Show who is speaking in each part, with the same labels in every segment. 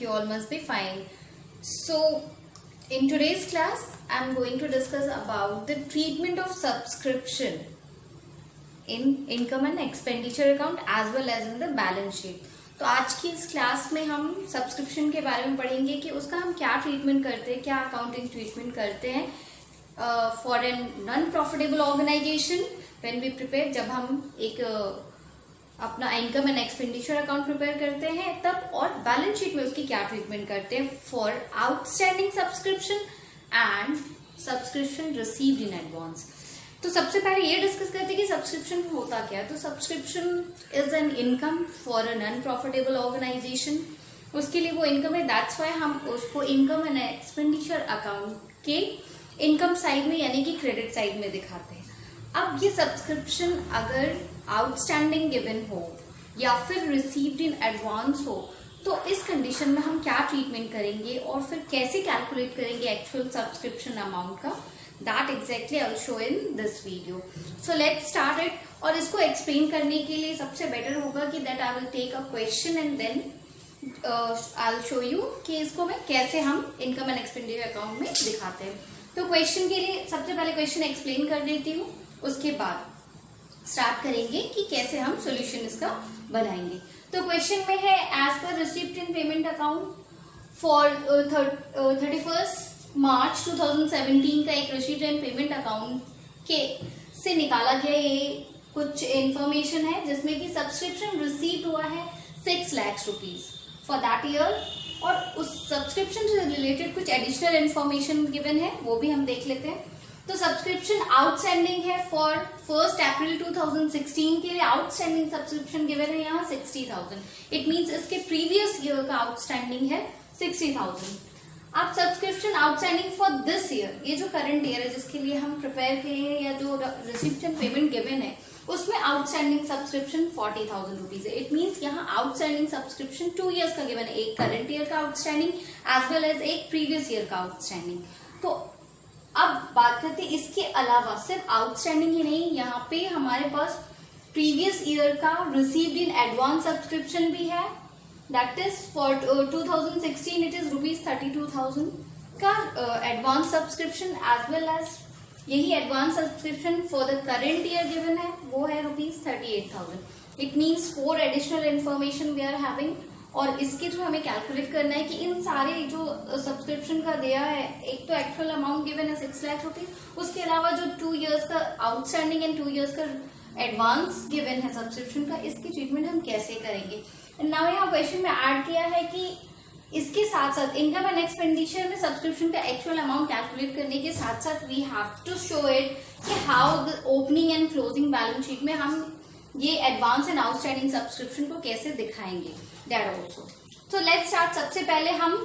Speaker 1: You all must be fine. So, in today's class, I am going to discuss about the treatment of subscription in income and expenditure account as well as in the balance sheet. तो आज की इस class में हम subscription के बारे में पढ़ेंगे कि उसका हम क्या ट्रीटमेंट करते हैं, क्या अकाउंटिंग ट्रीटमेंट करते हैं for an non profitable organisation when we prepare, जब हम एक अपना income and expenditure account prepare करते हैं तब, और बैलेंस शीट में उसकी क्या ट्रीटमेंट करते हैं for outstanding subscription and subscription received in advance. तो सबसे पहले ये डिस्कस करते हैं कि सब्सक्रिप्शन होता क्या है। तो subscription is an income for a non profitable organisation. उसके लिए वो इनकम है, दैट्स वाई हम उसको इनकम एंड एक्सपेंडिचर अकाउंट के इनकम साइड में यानी कि क्रेडिट साइड में दिखाते हैं। अब ये सब्सक्रिप्शन अगर आउटस्टैंडिंग गिवन हो या फिर रिसीव्ड इन एडवांस हो तो इस कंडीशन में हम क्या ट्रीटमेंट करेंगे और फिर कैसे कैलकुलेट करेंगे एक्चुअल सब्सक्रिप्शन अमाउंट का, that exactly I will show in this video. So let's start it. और इसको एक्सप्लेन करने के लिए सबसे बेटर होगा कि that I will take a question and then I will show you कि इसको मैं कैसे हम इनकम एंड एक्सपेंडिचर अकाउंट में दिखाते हैं। तो क्वेश्चन के लिए सबसे पहले क्वेश्चन एक्सप्लेन कर देती हूँ, उसके बाद स्टार्ट करेंगे कि कैसे हम सॉल्यूशन इसका बनाएंगे। तो क्वेश्चन में है as per receipt in payment account for 31 March 2017 का एक रिसीप्ट एंड पेमेंट अकाउंट के से निकाला गया ये कुछ इंफॉर्मेशन है जिसमें कि सब्सक्रिप्शन रिसीव हुआ है 6 lakh rupees for that year, और उस सब्सक्रिप्शन से रिलेटेड कुछ एडिशनल इंफॉर्मेशन गिवन है वो भी हम देख लेते हैं। तो सब्सक्रिप्शन आउटस्टैंडिंग है फॉर 1 अप्रैल 2016 के लिए आउटस्टैंडिंग सब्सक्रिप्शन गिवन है यहाँ 60,000। इट मीन्स इसके प्रीवियस ईयर का आउटस्टैंडिंग है 60,000। अब subscription outstanding for this year, ये जो करंट ईयर है जिसके लिए हम प्रिपेयर किए हैं या जो रिसिप्ट एंड पेमेंट गिवन है उसमें आउटस्टैंडिंग सब्सक्रिप्शन 40,000 रुपीज है। इट मीन्स यहाँ आउटस्टैंडिंग सब्सक्रिप्शन 2 ईयर्स का गिवन है, एक करंट ईयर का आउटस्टैंडिंग एज वेल एज एक प्रीवियस ईयर का आउटस्टैंडिंग। तो अब बात करते हैं इसके अलावा सिर्फ आउटस्टैंडिंग ही नहीं, यहाँ पे हमारे पास प्रीवियस ईयर का रिसीव्ड इन एडवांस सब्सक्रिप्शन भी है, that is for 2016 it is rupees 32,000 का advance subscription as well as यही advance subscription for the current year given है वो है rupees 38,000। It means 4 additional information we are having, और इसके थ्रू हमें कैलकुलेट करना है कि इन सारे जो सब्सक्रिप्शन का दिया है, एक तो एक्चुअल अमाउंट गिवन है 6 लाख रुपीज, उसके अलावा जो 2 इयर्स का आउटस्टैंडिंग एंड 2 इयर्स का एडवांस गिवन है सब्सक्रिप्शन का, इसकी ट्रीटमेंट हम कैसे करेंगे। नाउ यहाँ क्वेश्चन में ऐड किया है कि इसके साथ साथ इनकम एंड एक्सपेंडिचर में सब्सक्रिप्शन का एक्चुअल अमाउंट कैलकुलेट करने के साथ साथ we have to show it कि how the opening and closing balance sheet में हम ये एडवांस एंड आउटस्टैंडिंग सब्सक्रिप्शन को कैसे दिखाएंगे, दैट ऑल्सो। तो लेट्स स्टार्ट। सबसे पहले हम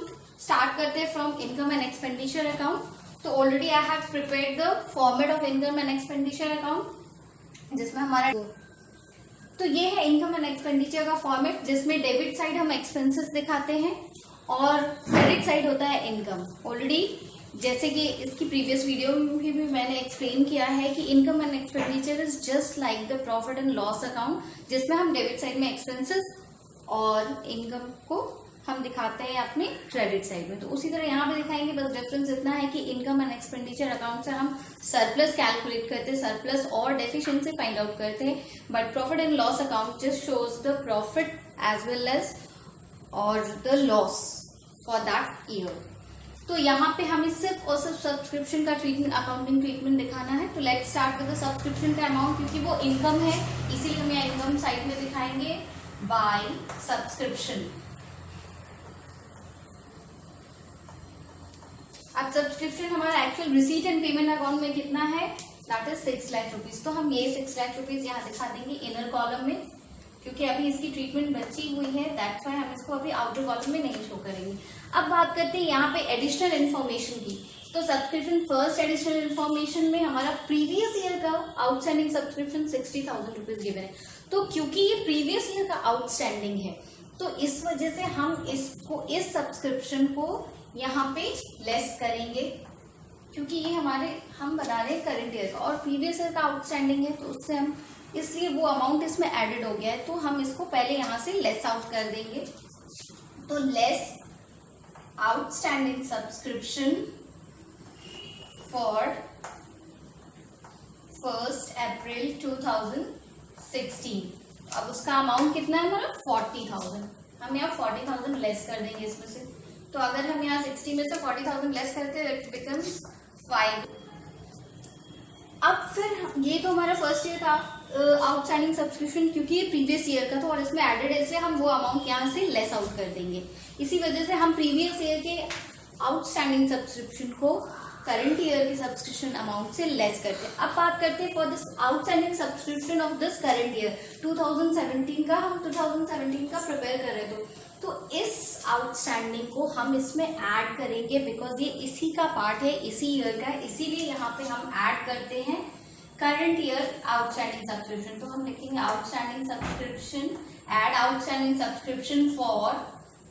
Speaker 1: स्टार्ट करते हैं from income and expenditure account. तो already I have prepared the format of income and expenditure account जिसमें हमारा, तो ये है इनकम एंड एक्सपेंडिचर का फॉर्मेट जिसमें डेबिट साइड हम एक्सपेंसेस दिखाते हैं और क्रेडिट साइड होता है इनकम। ऑलरेडी जैसे कि इसकी प्रीवियस वीडियो में भी मैंने एक्सप्लेन किया है कि income and expenditure is just like the profit and loss account जिसमें हम डेबिट साइड में एक्सपेंसेस और इनकम को हम दिखाते हैं अपने क्रेडिट साइड में। तो उसी तरह यहाँ पे दिखाएंगे, बस डिफरेंस इतना है कि इनकम एंड एक्सपेंडिचर अकाउंट से हम सरप्लस कैलकुलेट करते हैं, सरप्लस और डेफिशिएंसी फाइंड आउट करते हैं, but profit and loss account just shows the profit as well as और the loss for that year. तो यहाँ पे हमें सिर्फ और सिर्फ सब्सक्रिप्शन का ट्रीटमेंट, अकाउंटिंग ट्रीटमेंट दिखाना है। तो let's start with the subscription का अमाउंट, क्योंकि वो इनकम है इसीलिए हम यहाँ इनकम साइड में दिखाएंगे बाय सब्सक्रिप्शन। अब सब्सक्रिप्शन हमारा actual receipt and payment account में कितना है, दैट इज 6 लाख रुपीज। तो हम ये 6 लाख रुपीज यहाँ दिखा देंगे इनर कॉलम में, क्योंकि अभी इसकी ट्रीटमेंट बची हुई है, दैट्स व्हाई हम इसको अभी आउटर कॉलम में नहीं शो करेंगे। अब बात करते हैं यहाँ पे एडिशनल इन्फॉर्मेशन की। तो सब्सक्रिप्शन फर्स्ट एडिशनल इन्फॉर्मेशन में हमारा प्रीवियस ईयर का आउटस्टैंडिंग सब्सक्रिप्शन 60,000 रुपीज गिवन है। तो क्योंकि ये प्रीवियस ईयर का आउटस्टैंडिंग है तो इस वजह से हम इसको, इस सब्सक्रिप्शन को यहाँ पे लेस करेंगे, क्योंकि ये हमारे हम बना रहे हैं करंट ईयर का और प्रीवियस ईयर का आउटस्टैंडिंग है, तो उससे हम इसलिए वो अमाउंट इसमें एडेड हो गया है, तो हम इसको पहले यहाँ से लेस आउट कर देंगे। तो लेस आउटस्टैंडिंग सब्सक्रिप्शन फॉर 1 अप्रैल 2016। अब उसका अमाउंट कितना है हमारा 40,000। हम यहाँ 40,000 लेस कर देंगे इसमें से। तो अगर हम यहाँ 60 में से 40,000 लेस करते हैं इट बिकम्स 5। अब फिर ये तो हमारा फर्स्ट ईयर था आउटस्टैंडिंग सब्सक्रिप्शन, क्योंकि ये प्रीवियस ईयर का था और इसमें एडेड है, इसलिए हम वो अमाउंट यहाँ से लेस आउट कर देंगे। इसी वजह से हम प्रीवियस ईयर के आउटस्टैंडिंग सब्सक्रिप्शन को करंट ईयर के सब्सक्रिप्शन अमाउंट से लेस करते हैं। अब बात करते हैं for this outstanding subscription of this current year 2017 का। हम 2017 का प्रिपेयर कर रहे थे, तो इस आउटस्टैंडिंग को हम इसमें ऐड करेंगे बिकॉज ये इसी का पार्ट है, इसी ईयर का है, इसीलिए यहाँ पे हम ऐड करते हैं करंट ईयर आउटस्टैंडिंग सब्सक्रिप्शन। तो हम लिखेंगे outstanding subscription, add outstanding subscription for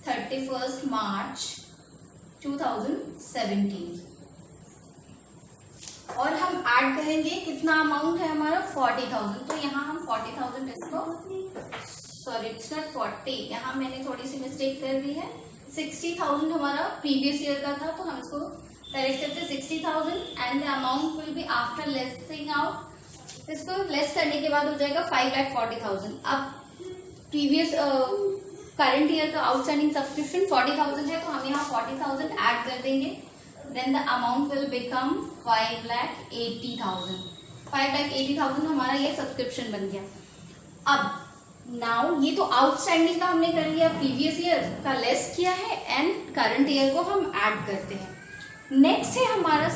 Speaker 1: 31 March 2017 और हम ऐड करेंगे कितना अमाउंट है हमारा 40,000। तो यहाँ हम 40,000 इसको, सॉरी इट्स नॉट 40, यहाँ मैंने थोड़ी सी मिस्टेक कर दी है। 60,000 हमारा प्रीवियस ईयर का था, तो हम इसको करेक्ट करते हैं 60,000 and the amount will be after lacing out. इसको लेस करने के बाद हो जाएगा 5,40,000। अब प्रीवियस करंट ईयर का आउटस्टैंडिंग सब्सक्रिप्शन 40,000 है, तो हम यहाँ 40,000 ऐड कर देंगे। Then the amount will become 5,80,000। 5,80,000 हमारा ये सब्सक्रिप्शन बन गया। अब नाउ ये तो आउटस्टैंडिंग का हमने कर लिया, प्रीवियस ईयर का लेस किया है एंड करंट ईयर को हम ऐड करते हैं। नेक्स्ट है हमारा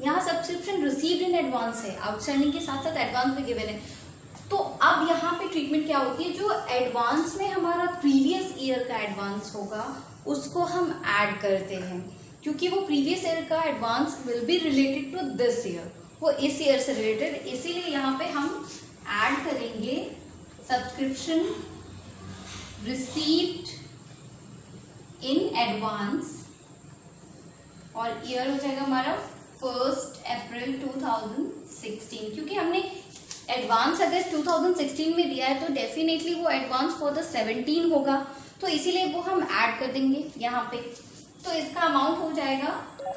Speaker 1: यहाँ सब्सक्रिप्शन रिसीव्ड इन एडवांस है, आउटस्टैंडिंग के साथ साथ एडवांस भी गिवन है। तो अब यहाँ पे ट्रीटमेंट क्या होती है, जो एडवांस में हमारा प्रीवियस ईयर का एडवांस होगा उसको हम ऐड करते हैं, क्योंकि वो प्रीवियस ईयर का advance will be related to this year, वो इस ईयर से रिलेटेड, इसीलिए यहाँ पे हम ऐड करेंगे सब्सक्रिप्शन रिसीव्ड इन एडवांस और ईयर हो जाएगा हमारा 1 अप्रैल 2016। क्योंकि हमने एडवांस अगर 2016 में दिया है तो डेफिनेटली वो एडवांस फॉर द 17 होगा, तो इसीलिए वो हम ऐड कर देंगे यहाँ पे। तो इसका अमाउंट हो जाएगा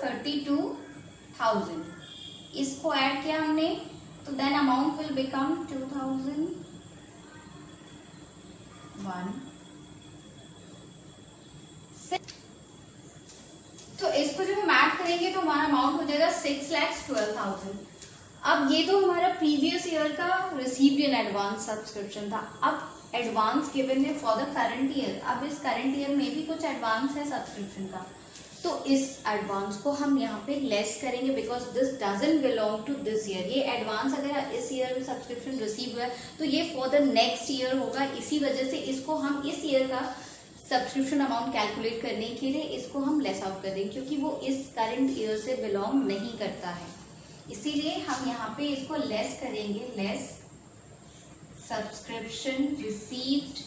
Speaker 1: 32,000। इसको ऐड किया हमने तो देन अमाउंट विल बिकम 2001। तो इसको जब हम ऐड करेंगे तो हमारा अमाउंट हो जाएगा 6,12,000। अब ये तो हमारा प्रीवियस ईयर का रिसीव्ड इन एडवांस सब्सक्रिप्शन था। अब एडवांस गिवन है फॉर द करंट ईयर। अब इस करंट ईयर में भी कुछ एडवांस है सब्सक्रिप्शन का, तो इस एडवांस को हम यहाँ पे लेस करेंगे because this doesn't belong to this year. ये एडवांस अगर इस ईयर में सब्सक्रिप्शन रिसीव हुआ है तो ये फॉर द नेक्स्ट ईयर होगा, इसी वजह से इसको हम इस ईयर का सब्सक्रिप्शन अमाउंट कैलकुलेट करने के लिए इसको हम लेस आउट कर देंगे, क्योंकि वो इस करंट ईयर से बिलोंग नहीं करता है, इसीलिए हम यहाँ पे इसको लेस करेंगे। Less subscription received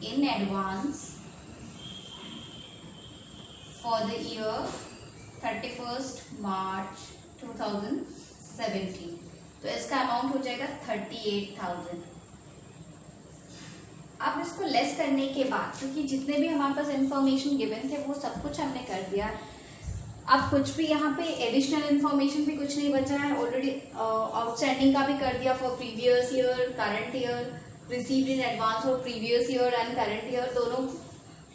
Speaker 1: in advance for the year 31 March 2017। तो इसका अमाउंट हो जाएगा 38,000। अब इसको लेस करने के बाद, क्योंकि जितने भी हमारे पास इंफॉर्मेशन गिवन थे वो सब कुछ हमने कर दिया, अब कुछ भी यहाँ पे एडिशनल इन्फॉर्मेशन भी कुछ नहीं बचा है। ऑलरेडी आउटस्टैंडिंग का भी कर दिया for previous year, current year, received in advance for previous year and current year, दोनों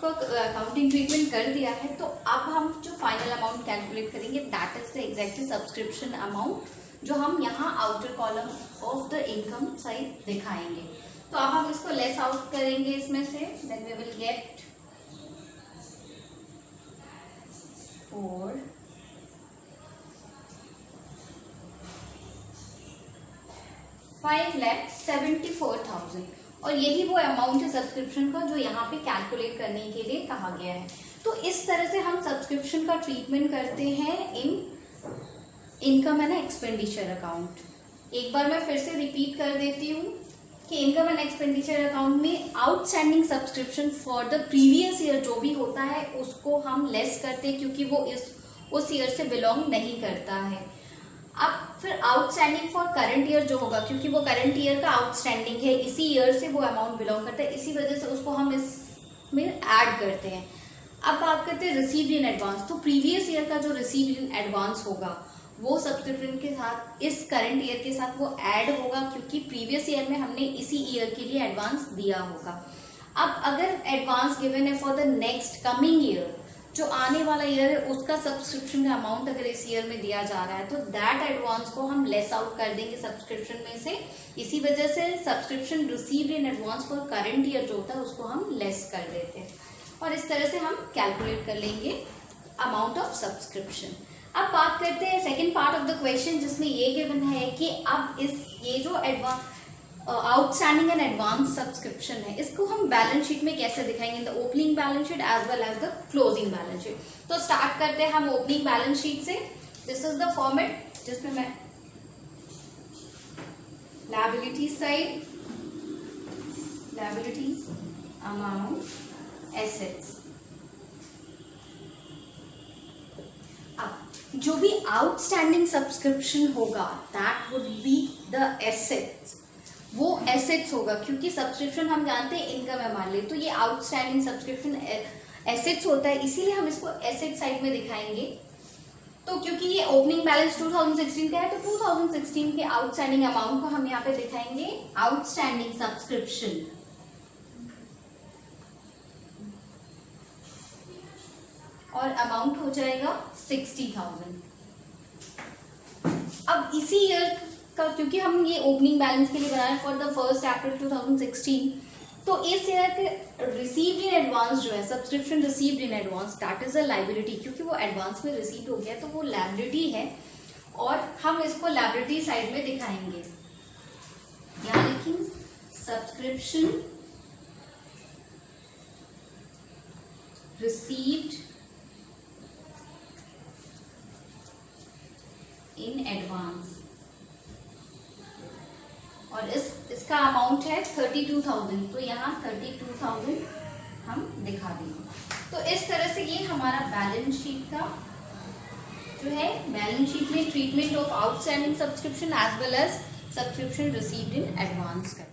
Speaker 1: को अकाउंटिंग ट्रीटमेंट कर दिया है। तो अब हम जो फाइनल अमाउंट कैलकुलेट करेंगे that is the exactly subscription amount, जो हम यहाँ outer column of the income side दिखाएंगे। तो अब हम इसको लेस आउट करेंगे इसमें से, देन वी विल गेट 5,74,000 और यही वो अमाउंट है सब्सक्रिप्शन का जो यहाँ पे कैलकुलेट करने के लिए कहा गया है। तो इस तरह से हम सब्सक्रिप्शन का ट्रीटमेंट करते हैं इन इनकम एंड एक्सपेंडिचर अकाउंट। एक बार मैं फिर से रिपीट कर देती हूँ कि इनकम एंड एक्सपेंडिचर अकाउंट में outstanding subscription for the previous year जो भी होता है उसको हम लेस करते हैं, क्योंकि वो उस ईयर से बिलोंग नहीं करता है। अब फिर आउटस्टैंडिंग फॉर करंट ईयर जो होगा, क्योंकि वो करंट ईयर का आउटस्टैंडिंग है, इसी ईयर से वो अमाउंट बिलोंग करता है, इसी वजह से उसको हम इसमें ऐड करते हैं। अब बात करते हैं रिसीव्ड इन एडवांस। तो प्रीवियस ईयर का जो रिसीव्ड इन एडवांस होगा वो सब्सक्रिप्शन के साथ इस करंट ईयर के साथ वो ऐड होगा, क्योंकि प्रीवियस ईयर में हमने इसी ईयर के लिए एडवांस दिया होगा। अब अगर एडवांस गिवन है for the next coming year, जो आने वाला ईयर है उसका सब्सक्रिप्शन का अमाउंट अगर इस ईयर में दिया जा रहा है तो दैट एडवांस को हम लेस आउट कर देंगे सब्सक्रिप्शन में से। इसी वजह से subscription received in advance for current year जो होता है उसको हम लेस कर देते हैं, और इस तरह से हम कैलकुलेट कर लेंगे अमाउंट ऑफ सब्सक्रिप्शन। अब बात करते हैं second part of the question, जिसमें ये गिवन है कि अब ये जो आउटस्टैंडिंग एंड एडवांस सब्सक्रिप्शन है इसको हम बैलेंस शीट में कैसे दिखाएंगे, in the opening balance sheet as well as the closing balance sheet. तो स्टार्ट करते हैं हम ओपनिंग बैलेंस शीट से। दिस इज द फॉर्मेट जिसमें मैं liability side, liabilities, amount, assets. अब जो भी आउटस्टैंडिंग सब्सक्रिप्शन होगा that would be the assets, वो एसेट्स होगा, क्योंकि सब्सक्रिप्शन हम जानते हैं इनकम है मान ली, तो ये आउटस्टैंडिंग सब्सक्रिप्शन एसेट्स होता है, इसीलिए हम इसको एसेट साइड में दिखाएंगे। तो क्योंकि ये ओपनिंग बैलेंस 2016 का है तो 2016 के आउटस्टैंडिंग अमाउंट को हम यहाँ पे दिखाएंगे आउटस्टैंडिंग सब्सक्रिप्शन, और अमाउंट हो जाएगा 60,000। अब इसी ईयर का, क्योंकि हम ये ओपनिंग बैलेंस के लिए बनाए फॉर द 1 अप्रैल 2016, तो इस ईयर के रिसीव्ड इन एडवांस जो है subscription received in advance that is a liability, क्योंकि वो एडवांस में रिसीव्ड हो गया तो वो लायबिलिटी है, और हम इसको लायबिलिटी साइड में दिखाएंगे। यहाँ लिखेंगे सब्सक्रिप्शन रिसीव्ड इन एडवांस, और इसका अमाउंट है 32,000, तो यहाँ 32,000 हम दिखा देंगे। तो इस तरह से ये हमारा बैलेंस शीट का जो है, बैलेंस शीट में treatment of outstanding subscription as well as subscription received in advance का।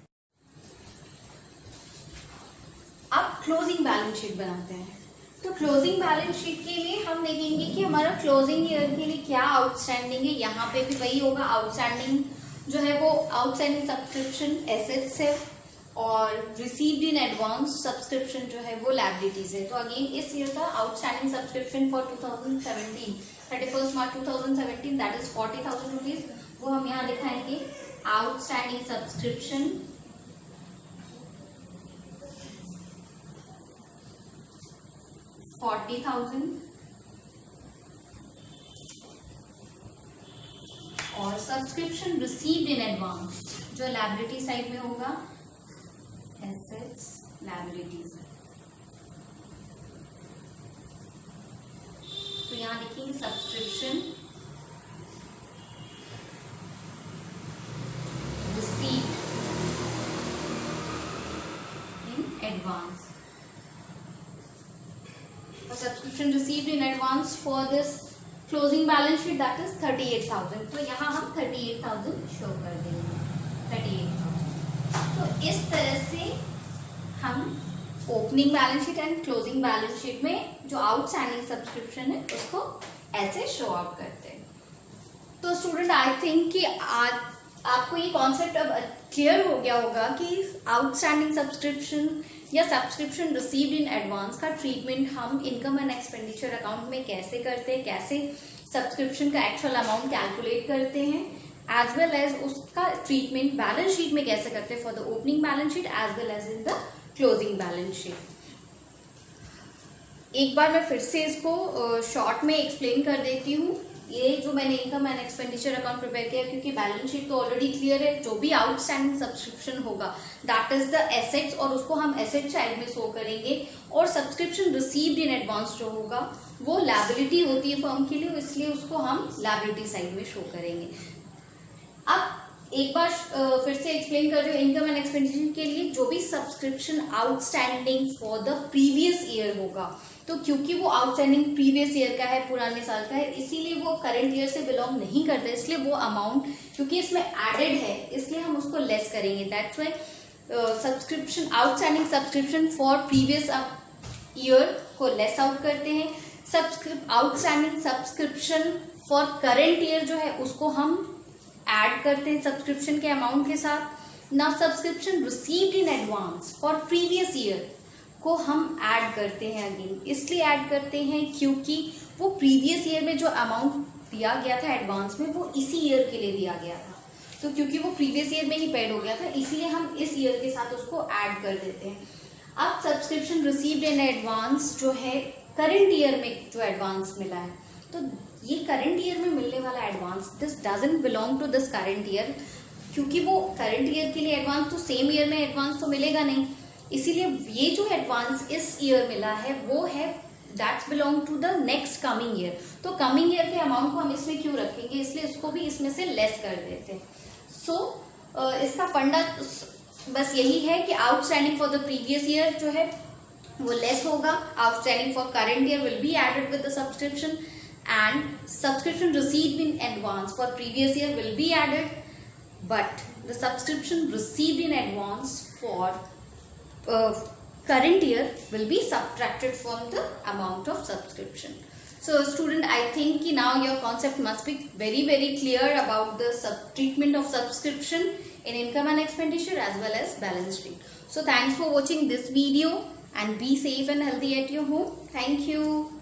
Speaker 1: अब क्लोजिंग बैलेंस शीट बनाते हैं। तो क्लोजिंग बैलेंस शीट के लिए हम देखेंगे कि हमारा क्लोजिंग ईयर के लिए क्या आउटस्टैंडिंग है। यहाँ पे भी वही होगा, आउटस्टैंडिंग जो है वो आउटस्टैंडिंग सब्सक्रिप्शन एसेट्स है, और रिसीव्ड इन एडवांस सब्सक्रिप्शन जो है वो लायबिलिटीज है। तो अगेन इस ईयर का outstanding subscription for 2017 31 March 2017 that is 40,000 rupees, वो हम यहाँ दिखाएंगे आउटस्टैंडिंग सब्सक्रिप्शन $40,000, और सब्सक्रिप्शन रिसीव्ड इन एडवांस जो लायबिलिटी साइड में होगा एसेट्स लायबिलिटीज। तो यहाँ लिखेंगे सब्सक्रिप्शन रिसीव्ड इन एडवांस, और subscription received in advance for this closing balance sheet that is 38,000। तो यहाँ हम 38,000 शो कर देंगे, 38,000। तो इस तरह से हम opening balance sheet and closing balance sheet में जो आउटस्टैंडिंग सब्सक्रिप्शन है उसको ऐसे शो आउट करते हैं। तो स्टूडेंट आई थिंक कि आज आपको ये कॉन्सेप्ट अब क्लियर हो गया होगा कि आउटस्टैंडिंग सब्सक्रिप्शन या सब्सक्रिप्शन रिसीव्ड इन एडवांस का ट्रीटमेंट हम इनकम एंड एक्सपेंडिचर अकाउंट में कैसे करते हैं, कैसे सब्सक्रिप्शन का एक्चुअल अमाउंट कैलकुलेट करते हैं, एज वेल एज उसका ट्रीटमेंट बैलेंस शीट में कैसे करते हैं for the opening balance sheet as well as in the closing balance sheet. एक बार मैं फिर से इसको शॉर्ट में एक्सप्लेन कर देती हूँ। ये जो मैंने income and expenditure account prepare किया, क्योंकि बैलेंस शीट तो ऑलरेडी क्लियर है, जो भी आउटस्टैंडिंग सब्सक्रिप्शन होगा दैट इज द एसेट्स, और उसको हम एसेट साइड में शो करेंगे, और सब्सक्रिप्शन रिसीव्ड इन एडवांस जो होगा वो लायबिलिटी होती है फर्म के लिए, इसलिए उसको हम लायबिलिटी साइड में शो करेंगे। अब एक बार फिर से एक्सप्लेन कर रही हूँ, इनकम एंड एक्सपेंडिचर के लिए जो भी subscription outstanding for the previous year होगा, तो क्योंकि वो आउटस्टैंडिंग प्रीवियस ईयर का है, पुराने साल का है, इसीलिए वो करंट ईयर से बिलोंग नहीं करता, इसलिए वो अमाउंट क्योंकि इसमें एडेड है इसलिए हम उसको लेस करेंगे। That's why subscription outstanding subscription for previous year को लेस आउट करते हैं। Outstanding subscription for current year जो है उसको हम ऐड करते हैं सब्सक्रिप्शन के अमाउंट के साथ। Now subscription received in advance for previous year को हम ऐड करते हैं अगेन। इसलिए ऐड करते हैं क्योंकि वो प्रीवियस ईयर में जो अमाउंट दिया गया था एडवांस में वो इसी ईयर के लिए दिया गया था, तो क्योंकि वो प्रीवियस ईयर में ही पेड हो गया था इसलिए हम इस ईयर के साथ उसको ऐड कर देते हैं। अब सब्सक्रिप्शन रिसीव्ड इन एडवांस जो है करंट ईयर में जो एडवांस मिला है, तो ये करंट ईयर में मिलने वाला advance this doesn't belong to this current year, क्योंकि वो करंट ईयर के लिए एडवांस तो सेम ईयर में एडवांस तो मिलेगा नहीं, इसीलिए ये जो एडवांस इस ईयर मिला है वो है that's belong to the next coming year. तो कमिंग ईयर के अमाउंट को हम इसमें क्यों रखेंगे, इसलिए इसको भी इसमें से लेस कर देते हैं। सो इसका फंडा बस यही है कि outstanding for the previous year जो है वो लेस होगा, outstanding for current year will be added with the subscription and subscription received in advance for previous year will be added, but the subscription received in advance for current year will be subtracted from the amount of subscription. So student, I think now your concept must be very clear about the treatment of subscription in income and expenditure as well as balance sheet. So thanks for watching this video and be safe and healthy at your home. Thank you.